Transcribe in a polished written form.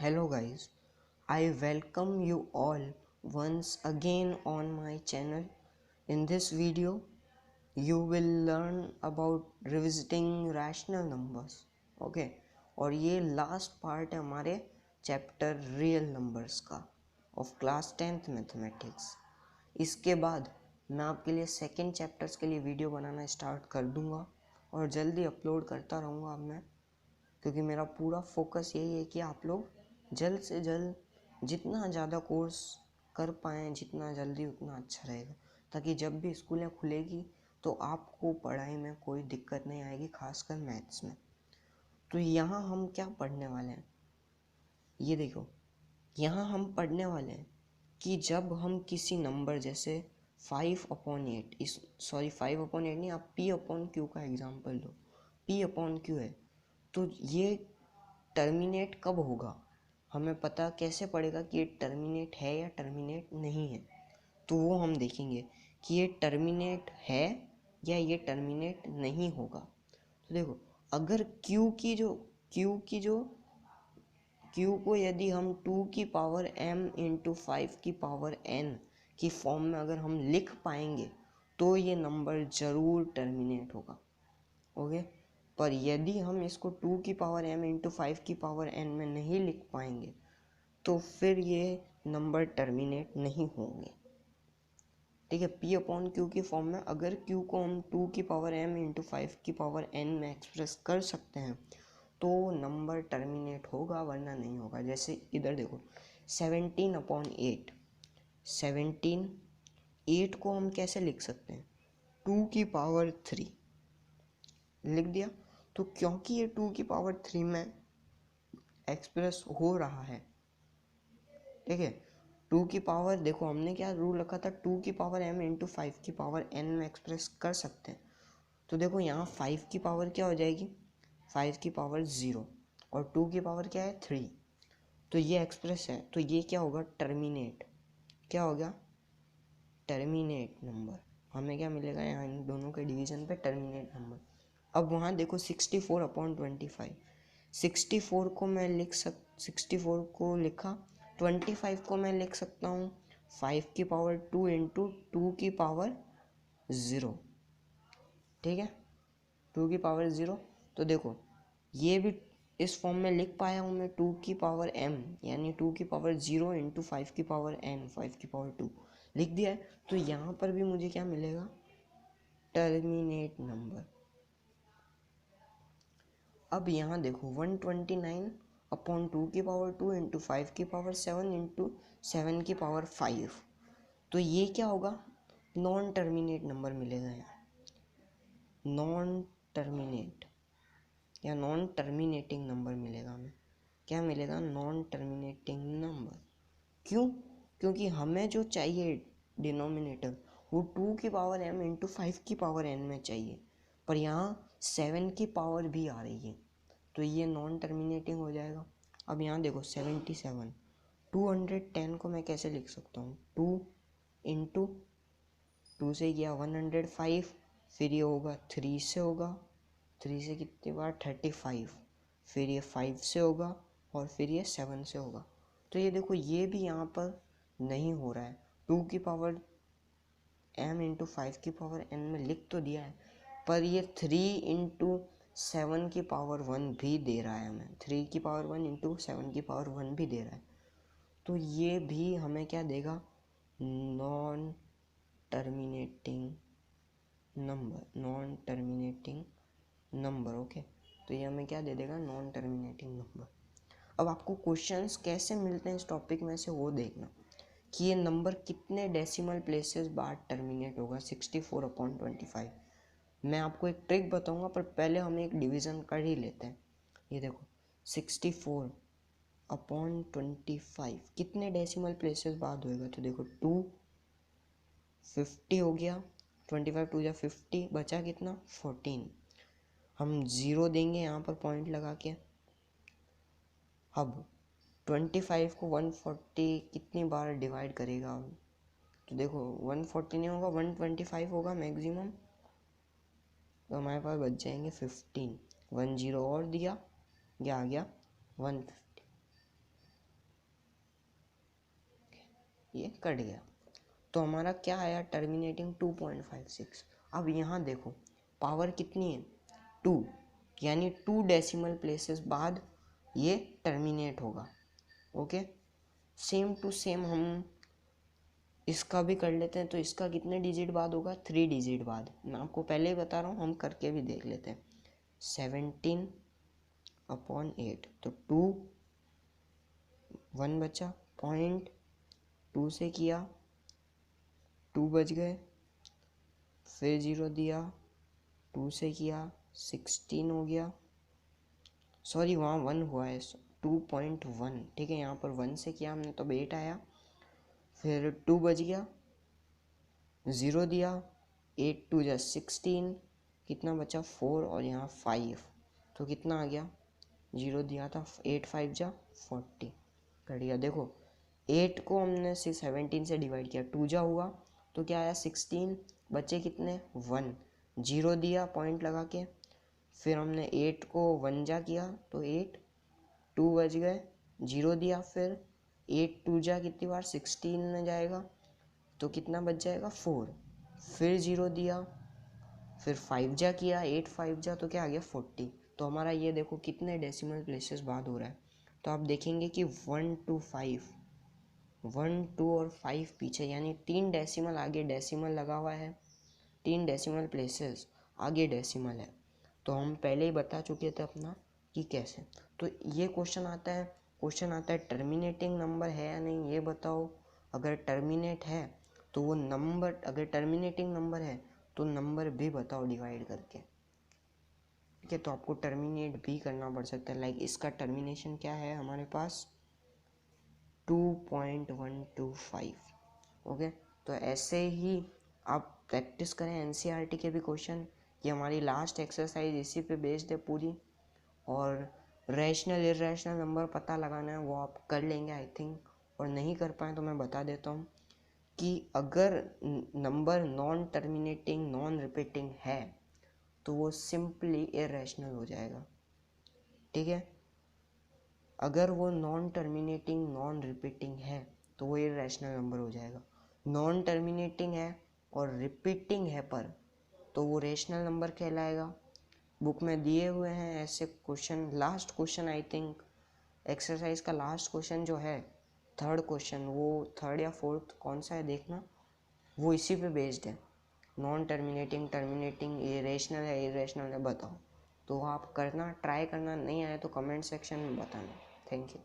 Hello guys, I welcome you all once again on my channel. In this video, you will learn about revisiting rational numbers. Okay, और ये last part है हमारे chapter real numbers का of class 10th mathematics. इसके बाद मैं आपके लिए सेकेंड चैप्टर्स के लिए वीडियो बनाना स्टार्ट कर दूंगा और जल्दी अपलोड करता रहूँगा अब मैं, क्योंकि मेरा पूरा फोकस यही है कि आप लोग जल्द से जल्द जितना ज़्यादा कोर्स कर पाएँ, जितना जल्दी उतना अच्छा रहेगा, ताकि जब भी स्कूलें खुलेगी तो आपको पढ़ाई में कोई दिक्कत नहीं आएगी, खासकर मैथ्स में। तो यहाँ हम क्या पढ़ने वाले हैं, ये देखो। यहाँ हम पढ़ने वाले हैं कि जब हम किसी नंबर जैसे 5/8 5/8 नहीं, आप P/Q का एग्जाम्पल लो। P/Q है तो ये टर्मिनेट कब होगा, हमें पता कैसे पड़ेगा कि ये टर्मिनेट है या टर्मिनेट नहीं है। तो वो हम देखेंगे कि ये टर्मिनेट है या ये टर्मिनेट नहीं होगा। तो देखो, अगर Q को यदि हम 2m इंटू 5n की फॉर्म में अगर हम लिख पाएंगे तो ये नंबर ज़रूर टर्मिनेट होगा। ओके, पर यदि हम इसको 2m इंटू 5n में नहीं लिख पाएंगे तो फिर ये नंबर टर्मिनेट नहीं होंगे। ठीक है, P/Q की फॉर्म में अगर Q को हम 2m इंटू 5n में एक्सप्रेस कर सकते हैं तो नंबर टर्मिनेट होगा, वरना नहीं होगा। जैसे इधर देखो, 17/8 8 को हम कैसे लिख सकते हैं, 2³ लिख दिया। तो क्योंकि ये 2³ में एक्सप्रेस हो रहा है, ठीक है, 2 की पावर, देखो हमने क्या रूल रखा था, 2m इंटू 5n में एक्सप्रेस कर सकते हैं। तो देखो यहाँ 5 की पावर क्या हो जाएगी, 5 की पावर 0 और 2 की पावर क्या है 3। तो ये एक्सप्रेस है, तो ये क्या होगा, टर्मिनेट। क्या होगा, टर्मिनेट नंबर। हमें क्या मिलेगा यहाँ इन दोनों के डिवीजन पे, टर्मिनेट नंबर। अब वहाँ देखो 64/25, 64 को मैं 64 को लिखा, 25 को मैं लिख सकता हूँ 5² इंटू 2⁻0। ठीक है, 2⁻0। तो देखो ये भी इस फॉर्म में लिख पाया हूँ मैं, 2m यानी 2⁻0 इंटू 5n 5² लिख दिया है। तो यहाँ पर भी मुझे क्या मिलेगा, टर्मिनेट नंबर। अब यहाँ देखो 129/2² इंटू 5⁻7 इंटू 7⁻5, तो ये क्या होगा, नॉन टर्मिनेट नंबर मिलेगा यहाँ, नॉन टर्मिनेट या नॉन टर्मिनेटिंग नंबर मिलेगा हमें। क्या मिलेगा, नॉन टर्मिनेटिंग नंबर। क्यों, क्योंकि हमें जो चाहिए डिनोमिनेटर वो 2m इंटू 5n में चाहिए, पर यहाँ 7 की पावर भी आ रही है, तो ये नॉन टर्मिनेटिंग हो जाएगा। अब यहाँ देखो 77, 210 को मैं कैसे लिख सकता हूँ, 2 इंटू 2 से किया 105, फिर ये होगा 3 से होगा, 3 से कितनी बार 35, फिर ये 5 से होगा और फिर ये 7 से होगा। तो ये देखो ये भी यहाँ पर नहीं हो रहा है, 2m इंटू 5n में लिख तो दिया है, पर ये 3 इंटू 7 की पावर 1 भी दे रहा है हमें, 3 की पावर 1 इंटू 7 की पावर 1 भी दे रहा है। तो ये भी हमें क्या देगा, non terminating number, non terminating number. Okay, तो ये हमें क्या दे देगा, नॉन टर्मिनेटिंग नंबर। अब आपको क्वेश्चंस कैसे मिलते हैं इस टॉपिक में से वो देखना, कि ये नंबर कितने डेसिमल प्लेसेस बाद टर्मिनेट होगा 64/25। मैं आपको एक ट्रिक बताऊंगा, पर पहले हम एक डिवीज़न कर ही लेते हैं। ये देखो 64/25 कितने डेसिमल प्लेसेस बाद होएगा, तो देखो 250 हो गया, 25 2 या 50, बचा कितना 14। हम 0 देंगे यहाँ पर पॉइंट लगा के। अब 25 को 140 कितनी बार डिवाइड करेगा, तो देखो 140 नहीं होगा, 125 होगा मैक्सिमम। तो हमारे पास बच जाएंगे 15, 10 और दिया, ये आ गया 150। ये कट गया। तो हमारा क्या आया, टर्मिनेटिंग 2.56। अब यहाँ देखो पावर कितनी है, 2, यानी 2 डेसिमल प्लेसेस बाद ये टर्मिनेट होगा। ओके, सेम टू सेम हम इसका भी कर लेते हैं। तो इसका कितने डिजिट बाद होगा, 3 डिजिट बाद। मैं आपको पहले ही बता रहा हूँ, हम करके भी देख लेते हैं। 17/8, तो 2 1 बचा, 0.2 से किया 2 बच गए, फिर 0 दिया, 2 से किया 16 हो गया, सॉरी वहाँ 1 हुआ है, 2.1, ठीक है। यहाँ पर 1 से किया हमने तो 8 आया, फिर 2 बच गया, 0 दिया, 8 2 जा 16, कितना बचा 4, और यहाँ 5, तो कितना आ गया, 0 दिया था, 8 5 जा 40 कर दिया। देखो 8 को हमने 17 से डिवाइड किया, 2 जा हुआ तो क्या आया 16, बचे कितने 1, 0 दिया पॉइंट लगा के, फिर हमने 8 को 1 जा किया तो 8, 2 बच गए, 0 दिया, फिर 8 2 जा कितनी बार 16 में जाएगा तो कितना बच जाएगा 4, फिर 0 दिया, फिर 5 जा किया, 8 5 जा तो क्या आ गया 40। तो हमारा ये देखो कितने डेसिमल प्लेसेस बाद हो रहा है। तो आप देखेंगे कि 1 2 5, 1 2 और 5 पीछे, यानी 3 डेसिमल आगे डेसिमल लगा हुआ है, 3 डेसिमल प्लेसेस आगे डेसिमल है। तो हम पहले ही बता चुके थे अपना कि कैसे। तो ये क्वेश्चन आता है टर्मिनेटिंग नंबर है या नहीं, ये बताओ। अगर टर्मिनेट है तो वो नंबर, अगर टर्मिनेटिंग नंबर है तो नंबर भी बताओ डिवाइड करके, ठीक है। तो आपको टर्मिनेट भी करना पड़ सकता है। लाइक इसका टर्मिनेशन क्या है हमारे पास 2.125। ओके, तो ऐसे ही आप प्रैक्टिस करें एनसीईआरटी के भी क्वेश्चन। ये हमारी लास्ट एक्सरसाइज इसी पे बेस्ड है पूरी। और रैशनल इरेशनल नंबर पता लगाना है वो आप कर लेंगे आई थिंक, और नहीं कर पाए तो मैं बता देता हूँ कि अगर number non terminating non repeating है तो वो सिंपली इरेशनल हो जाएगा, ठीक है। अगर वो नॉन टर्मिनेटिंग नॉन रिपीटिंग है तो वो इरेशनल नंबर हो जाएगा। नॉन टर्मिनेटिंग है और रिपीटिंग है पर, तो वो रेशनल नंबर कहलाएगा। बुक में दिए हुए हैं ऐसे question. Last question I think exercise का लास्ट क्वेश्चन जो है, थर्ड क्वेश्चन, वो थर्ड या फोर्थ कौन सा है देखना, वो इसी पे बेस्ड है। नॉन टर्मिनेटिंग टर्मिनेटिंग इरेशनल है इरेशनल है बताओ। तो आप करना, ट्राई करना, नहीं आए तो कमेंट सेक्शन में बताना। Thank you.